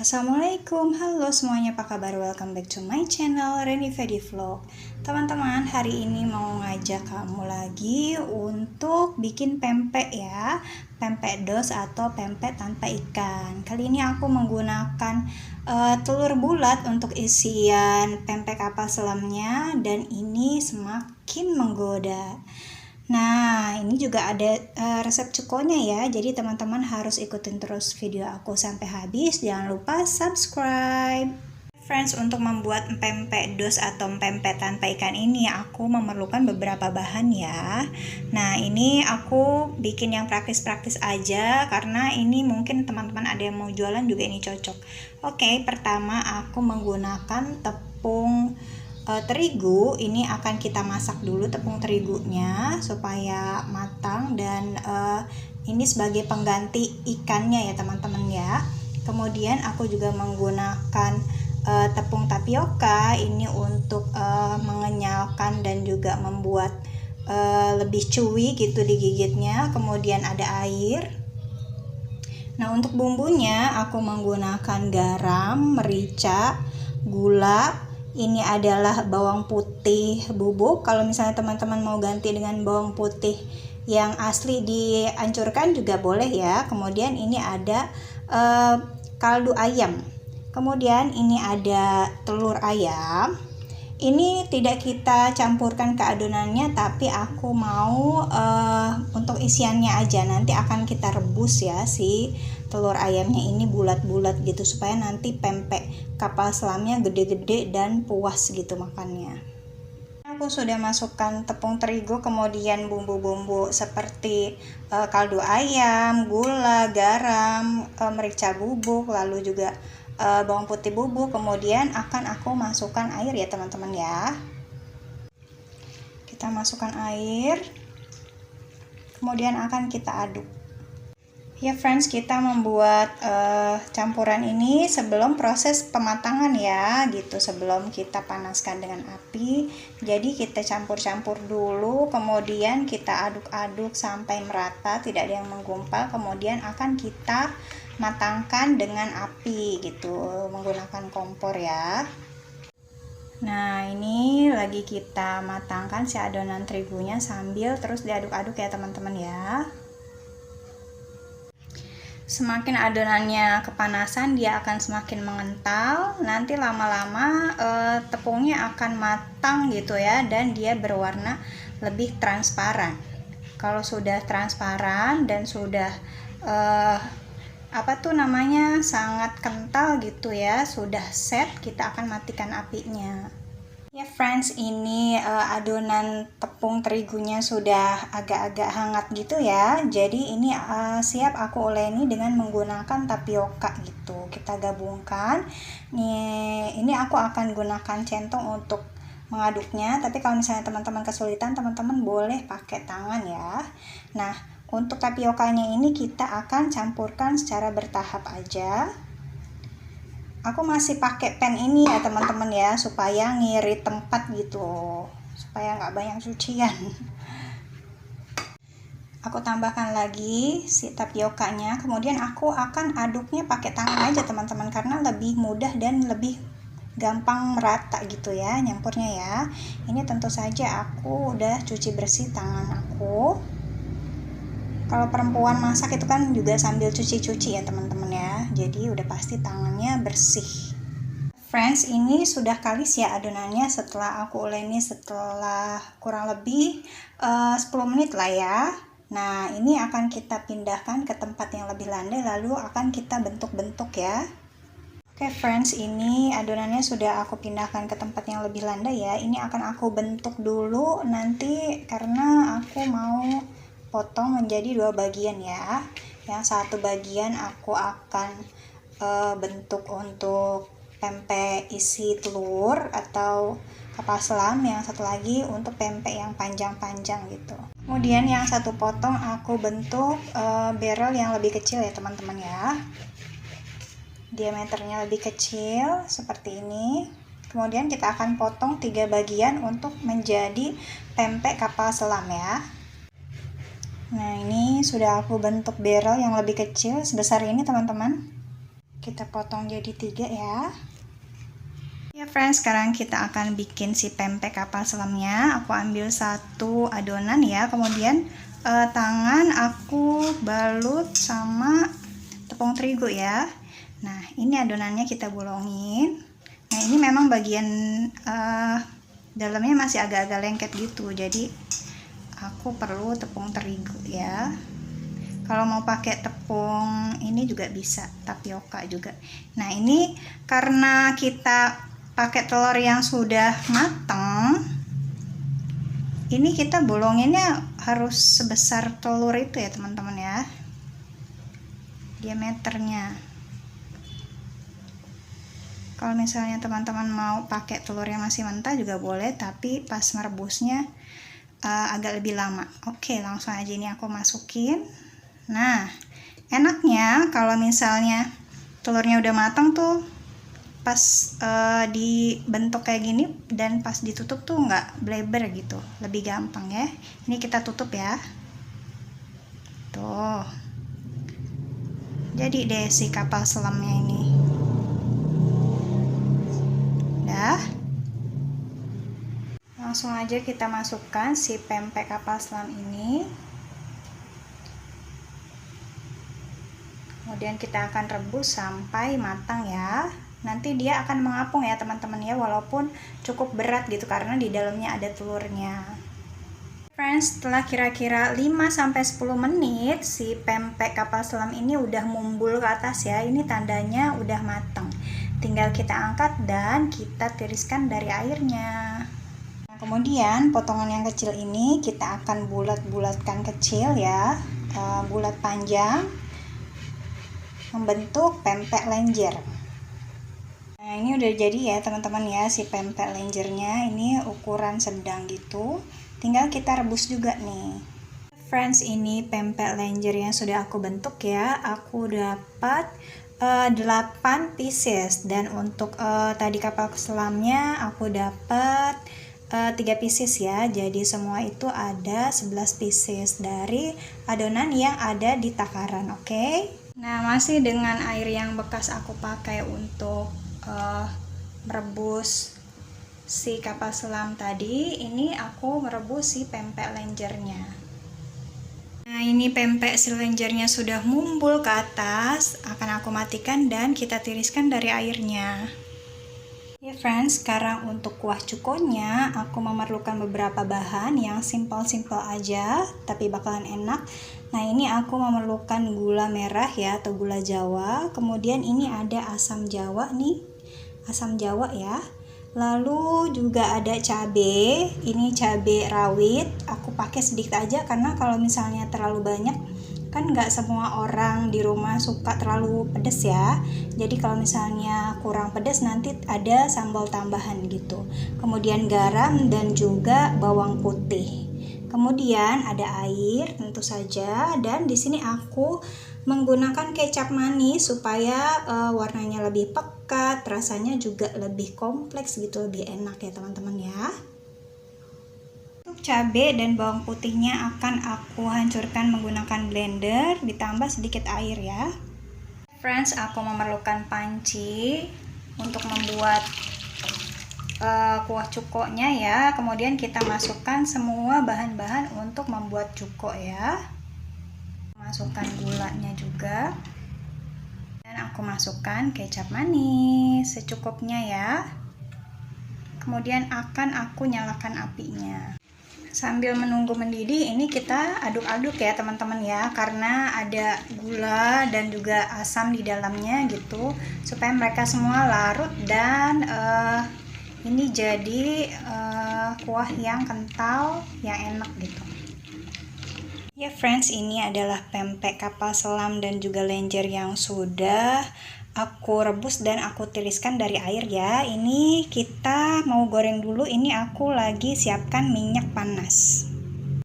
Assalamualaikum, halo semuanya, apa kabar? Welcome back to my channel Reni Fedi Vlog. Teman-teman, hari ini mau ngajak kamu lagi untuk bikin pempek ya, pempek dos atau pempek tanpa ikan. Kali ini aku menggunakan telur bulat untuk isian pempek kapal selamnya, dan ini semakin menggoda. Nah, ini juga ada resep cukonya ya. Jadi teman-teman harus ikutin terus video aku sampai habis. Jangan lupa subscribe. Friends, untuk membuat pempek dos atau pempek tanpa ikan ini aku memerlukan beberapa bahan ya. Nah, ini aku bikin yang praktis-praktis aja karena ini mungkin teman-teman ada yang mau jualan juga ini cocok. Oke, pertama aku menggunakan tepung terigu. Ini akan kita masak dulu tepung terigunya supaya matang, dan ini sebagai pengganti ikannya ya teman-teman ya. Kemudian aku juga menggunakan tepung tapioka ini untuk mengenyalkan dan juga membuat lebih chewy gitu digigitnya. Kemudian ada air. Nah, untuk bumbunya aku menggunakan garam, merica, gula. Ini adalah bawang putih bubuk. Kalau misalnya teman-teman mau ganti dengan bawang putih yang asli dihancurkan juga boleh ya. Kemudian ini ada kaldu ayam. Kemudian ini ada telur ayam. Ini tidak kita campurkan ke adonannya, tapi aku mau untuk isiannya aja. Nanti akan kita rebus ya si telur ayamnya ini bulat-bulat gitu, supaya nanti pempek kapal selamnya gede-gede dan puas gitu makannya. Aku sudah masukkan tepung terigu, kemudian bumbu-bumbu seperti kaldu ayam, gula, garam, merica bubuk, lalu juga bawang putih bubuk. Kemudian akan aku masukkan air ya teman-teman ya. Kita masukkan air, kemudian akan kita aduk ya friends. Kita membuat campuran ini sebelum proses pematangan ya gitu, sebelum kita panaskan dengan api. Jadi kita campur-campur dulu, kemudian kita aduk-aduk sampai merata, tidak ada yang menggumpal. Kemudian akan kita matangkan dengan api gitu, menggunakan kompor ya. Nah, ini lagi kita matangkan si adonan terigunya sambil terus diaduk-aduk ya teman-teman ya. Semakin adonannya kepanasan, dia akan semakin mengental. Nanti lama-lama tepungnya akan matang gitu ya, dan dia berwarna lebih transparan. Kalau sudah transparan dan sudah sangat kental gitu ya, sudah set, kita akan matikan apinya ya friends. Ini adonan tepung terigunya sudah agak-agak hangat gitu ya. Jadi ini siap aku uleni dengan menggunakan tapioka gitu. Kita gabungkan nih. Ini aku akan gunakan centong untuk mengaduknya, tapi kalau misalnya teman-teman kesulitan, teman-teman boleh pakai tangan ya. Nah, untuk tapiokanya ini kita akan campurkan secara bertahap aja. Aku masih pakai pan ini ya teman-teman ya, supaya ngirit tempat gitu, supaya nggak banyak cucian. Aku tambahkan lagi si tapiokanya, kemudian aku akan aduknya pakai tangan aja teman-teman, karena lebih mudah dan lebih gampang merata gitu ya nyampurnya ya. Ini tentu saja aku udah cuci bersih tangan aku. Kalau perempuan masak itu kan juga sambil cuci-cuci ya teman-teman ya, jadi udah pasti tangannya bersih. Friends, ini sudah kalis ya adonannya setelah aku uleni setelah kurang lebih 10 menit lah ya. Nah, ini akan kita pindahkan ke tempat yang lebih landai, lalu akan kita bentuk-bentuk ya. Oke friends, ini adonannya sudah aku pindahkan ke tempat yang lebih landai ya. Ini akan aku bentuk dulu nanti, karena aku mau potong menjadi dua bagian ya. Yang satu bagian aku akan bentuk untuk pempek isi telur atau kapal selam, yang satu lagi untuk pempek yang panjang-panjang gitu. Kemudian yang satu potong aku bentuk barrel yang lebih kecil ya teman-teman ya, diameternya lebih kecil seperti ini. Kemudian kita akan potong 3 bagian untuk menjadi pempek kapal selam ya. Nah, ini sudah aku bentuk barrel yang lebih kecil sebesar ini teman-teman. Kita potong jadi 3 ya. Ya friends, sekarang kita akan bikin si pempek kapal selamnya. Aku ambil 1 adonan ya, kemudian tangan aku balut sama tepung terigu ya. Nah, ini adonannya kita bolongin. Nah, ini memang bagian dalamnya masih agak-agak lengket gitu, jadi aku perlu tepung terigu ya. Kalau mau pakai tepung ini juga bisa, tapioka juga. Nah, ini karena kita pakai telur yang sudah matang, ini kita bolonginnya harus sebesar telur itu ya teman-teman ya, diameternya. Kalau misalnya teman-teman mau pakai telur yang masih mentah juga boleh, tapi pas merebusnya agak lebih lama. Oke, langsung aja ini aku masukin. Nah, enaknya kalau misalnya telurnya udah matang tuh, pas dibentuk kayak gini dan pas ditutup tuh nggak bleber gitu, lebih gampang ya. Ini kita tutup ya. Tuh, jadi deh si kapal selamnya ini. Langsung aja kita masukkan si pempek kapal selam ini. Kemudian kita akan rebus sampai matang ya. Nanti dia akan mengapung ya teman-teman ya, walaupun cukup berat gitu karena di dalamnya ada telurnya. Friends, setelah kira-kira 5-10 menit si pempek kapal selam ini udah mumbul ke atas ya. Ini tandanya udah matang. Tinggal kita angkat dan kita tiriskan dari airnya. Nah, kemudian potongan yang kecil ini kita akan bulat-bulatkan kecil ya, bulat panjang, membentuk pempek lenjer. Nah, ini udah jadi ya teman-teman ya, si pempek lenjernya ini ukuran sedang gitu. Tinggal kita rebus juga nih. Friends, ini pempek lenjer yang sudah aku bentuk ya. Aku dapat 8 pieces, dan untuk tadi kapal selamnya aku dapat 3 pieces ya. Jadi semua itu ada 11 pieces dari adonan yang ada di takaran. Oke. Nah, masih dengan air yang bekas aku pakai untuk merebus si kapal selam tadi. Ini aku merebus si pempek lenjernya. Nah, ini pempek si lenjernya sudah mumbul ke atas. Akan aku matikan dan kita tiriskan dari airnya. Ya friends, sekarang untuk kuah cukonya aku memerlukan beberapa bahan yang simple-simple aja tapi bakalan enak. Nah, ini aku memerlukan gula merah ya, atau gula Jawa. Kemudian ini ada asam Jawa nih, asam Jawa ya. Lalu juga ada cabai, ini cabai rawit. Aku pakai sedikit aja karena kalau misalnya terlalu banyak kan nggak semua orang di rumah suka terlalu pedas ya. Jadi kalau misalnya kurang pedas nanti ada sambal tambahan gitu. Kemudian garam dan juga bawang putih. Kemudian ada air tentu saja, dan di sini aku menggunakan kecap manis supaya warnanya lebih pekat, rasanya juga lebih kompleks gitu, lebih enak ya teman-teman ya. Untuk cabai dan bawang putihnya akan aku hancurkan menggunakan blender ditambah sedikit air ya. Friends, aku memerlukan panci untuk membuat kuah cukoknya ya. Kemudian kita masukkan semua bahan-bahan untuk membuat cukok ya. Masukkan gulanya juga, dan aku masukkan kecap manis secukupnya ya. Kemudian akan aku nyalakan apinya. Sambil menunggu mendidih, ini kita aduk-aduk ya teman-teman ya, karena ada gula dan juga asam di dalamnya gitu, supaya mereka semua larut dan ini jadi kuah yang kental, yang enak gitu. Ya friends, ini adalah pempek kapal selam dan juga lenjer yang sudah aku rebus dan aku tiriskan dari air ya. Ini kita mau goreng dulu. Ini aku lagi siapkan minyak panas.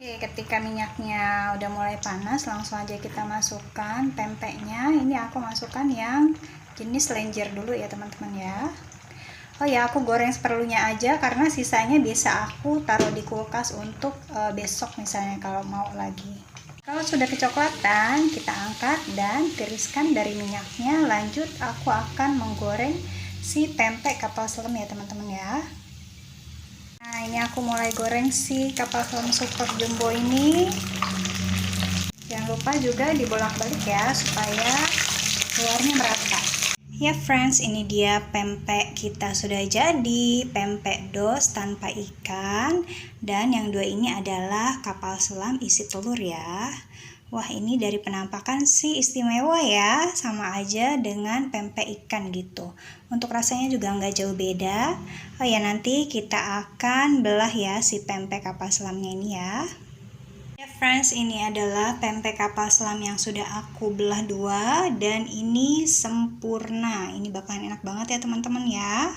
Oke, ketika minyaknya udah mulai panas, langsung aja kita masukkan pempeknya. Ini aku masukkan yang jenis lenjer dulu ya teman-teman ya. Oh ya, aku goreng seperlunya aja karena sisanya bisa aku taruh di kulkas untuk besok misalnya kalau mau lagi. Kalau sudah kecoklatan, kita angkat dan tiriskan dari minyaknya. Lanjut, aku akan menggoreng si pempek kapal selam ya teman-teman ya. Nah, ini aku mulai goreng si kapal selam super jumbo ini. Jangan lupa juga dibolak-balik ya, supaya luarnya merata. Ya friends, ini dia pempek kita sudah jadi, pempek dos tanpa ikan. Dan yang dua ini adalah kapal selam isi telur ya. Wah, ini dari penampakan sih istimewa ya, sama aja dengan pempek ikan gitu. Untuk rasanya juga nggak jauh beda. Oh ya, nanti kita akan belah ya si pempek kapal selamnya ini ya. Ya friends, ini adalah pempek kapal selam yang sudah aku belah dua dan ini sempurna. Ini bakalan enak banget ya teman-teman ya.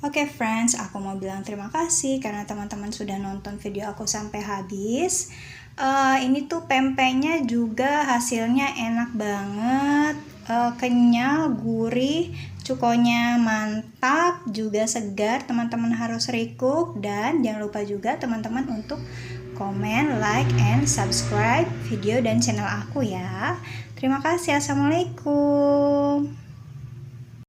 Oke friends, aku mau bilang terima kasih karena teman-teman sudah nonton video aku sampai habis. Ini tuh pempeknya juga hasilnya enak banget, kenyal, gurih, cukonya mantap, juga segar. Teman-teman harus recook dan jangan lupa juga teman-teman untuk komen, like, and subscribe video dan channel aku ya. Terima kasih. Assalamualaikum.